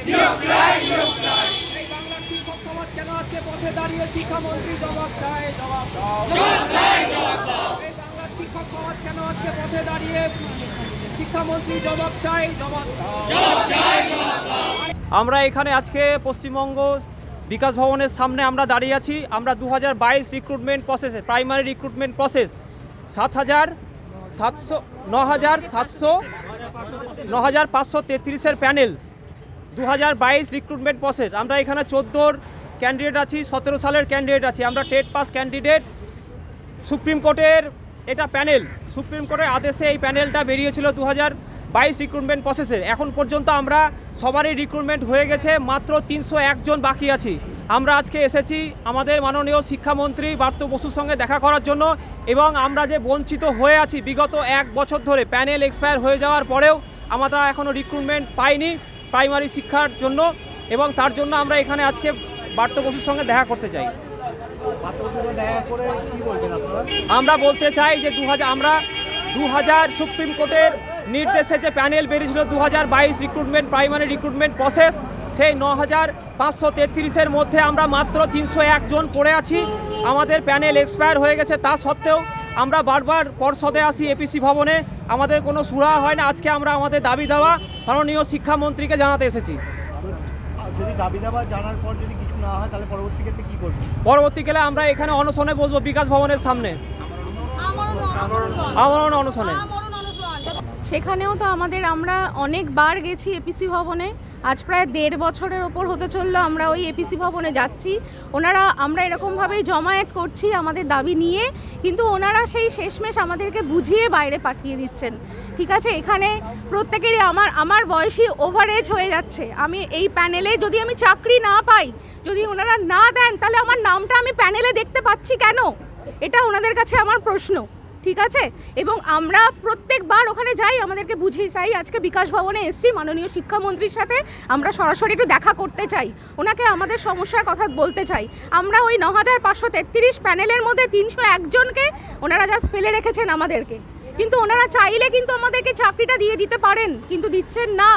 এই বাংলার শিক্ষক সমাজ কেন আজকে পথে দাঁড়িয়ে শিক্ষামন্ত্রী জবাব চায়, জবাব দাও। এই বাংলার শিক্ষক সমাজ কেন আজকে পথে দাঁড়িয়ে শিক্ষামন্ত্রী জবাব চায়, জবাব দাও। আমরা এখানে আজকে পশ্চিমবঙ্গ বিকাশ ভবনের সামনে আমরা দাঁড়িয়ে আছি। আমরা 2022 রিক্রুটমেন্ট প্রসেসে প্রাইমারি রিক্রুটমেন্ট প্রসেস 9,533-এর প্যানেল 2022 রিক্রুটমেন্ট প্রসেস। আমরা এখানে 14 ক্যান্ডিডেট আছি, 17 সালের ক্যান্ডিডেট আছি। আমরা টেট পাস ক্যান্ডিডেট। সুপ্রিম কোর্টের এটা প্যানেল, সুপ্রিম কোর্টের আদেশে এই প্যানেলটা বেরিয়েছিল 2022 রিক্রুটমেন্ট প্রসেসে। এখন পর্যন্ত আমরা সবারই রিক্রুটমেন্ট হয়ে গেছে, মাত্র 301 জন বাকি আছি। আমরা আজকে এসেছি আমাদের মাননীয় শিক্ষামন্ত্রী ব্রাত্য বসুর সঙ্গে দেখা করার জন্য, এবং আমরা যে বঞ্চিত হয়ে আছি বিগত 1 বছর ধরে, প্যানেল এক্সপায়ার হয়ে যাওয়ার পরেও আমরা এখনও রিক্রুটমেন্ট পাইনি প্রাইমারি শিক্ষার জন্য, এবং তার জন্য আমরা এখানে আজকে ব্রাত্য বসুর সঙ্গে দেখা করতে চাই। আমরা বলতে চাই যে 2000 সুপ্রিম কোর্টের নির্দেশে যে প্যানেল বেরিয়েছিল 2022 রিক্রুটমেন্ট প্রাইমারি রিক্রুটমেন্ট প্রসেস, সেই 9,533-এর মধ্যে আমরা মাত্র 301 জন পড়ে আছি। আমাদের প্যানেল এক্সপায়ার হয়ে গেছে, তা সত্ত্বেও আমরা বারবার পর্ষদে আসি, এপিসি ভবনে, আমাদের কোনো সুরাহা হয় না। আজকে আমরা আমাদের দাবি দেওয়া মাননীয় শিক্ষামন্ত্রীকে জানাতে এসেছি। যদি দাবি দেওয়া জানার পর যদি কিছু না হয় তাহলে পরবর্তীতে কি করবে? পরবর্তীকালে আমরা এখানে অনশনে বসবো বিকাশ ভবনের সামনে, অনশনে। সেখানেও তো আমরা অনেকবার গেছি এপিসি ভবনে, আজ প্রায় 1.5 বছরের ওপর হতে চললো আমরা ওই এপিসি ভবনে যাচ্ছি। আমরা এরকমভাবেই জমায়েত করছি আমাদের দাবি নিয়ে, কিন্তু ওনারা সেই শেষমেশ আমাদেরকে বুঝিয়ে বাইরে পাঠিয়ে দিচ্ছেন। ঠিক আছে, এখানে প্রত্যেকেরই আমার বয়সী ওভারএজ হয়ে যাচ্ছে। আমি এই প্যানেলে যদি আমি চাকরি না পাই, যদি ওনারা না দেন, তাহলে আমার নামটা আমি প্যানেলে দেখতে পাচ্ছি কেন? এটা ওনাদের কাছে আমার প্রশ্ন। ঠিক আছে, এবং আমরা প্রত্যেকবার ওখানে যাই, আমাদেরকে বুঝিয়ে চাই। আজকে বিকাশ ভবনে এসেছি, মাননীয় শিক্ষামন্ত্রীর সাথে আমরা সরাসরি একটু দেখা করতে চাই, ওনাকে আমাদের সমস্যার কথা বলতে চাই। আমরা ওই 9,533 প্যানেলের মধ্যে 301 জনকে ওনারা জাস্ট ফেলে রেখেছেন আমাদেরকে, কিন্তু ওনারা চাইলে কিন্তু আমাদেরকে চাকরিটা দিয়ে দিতে পারেন, কিন্তু দিচ্ছেন না।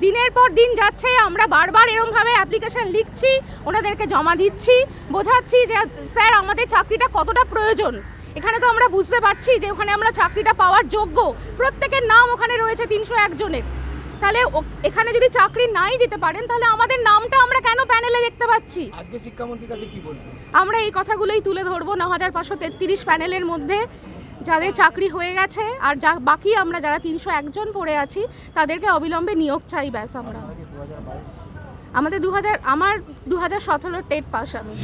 দিনের পর দিন যাচ্ছে, আমরা বারবার এরকমভাবে অ্যাপ্লিকেশন লিখছি, ওনাদেরকে জমা দিচ্ছি, বোঝাচ্ছি যে স্যার আমাদের চাকরিটা কতটা প্রয়োজন। এখানে তো আমরা বুঝতে পারছি যে ওখানে আমরা চাকরিটা পাওয়ার যোগ্য, প্রত্যেকের নাম ওখানে রয়েছে 301 জনের। তাহলে এখানে যদি চাকরি নাই দিতে পারেন, তাহলে আমাদের নামটা আমরা কেন প্যানেলে দেখতে পাচ্ছি? আজকে শিক্ষামন্ত্রীর কাছে কি বলবেন? আমরা এই কথাগুলোই তুলে ধরবো। 9,533 প্যানেলের মধ্যে যাদের চাকরি হয়ে গেছে আর বাকি আমরা যারা 301 জন পড়ে আছি, তাদেরকে অবিলম্বে নিয়োগ চাই। ব্যাস। আমার 2017 টেট পাস আমি।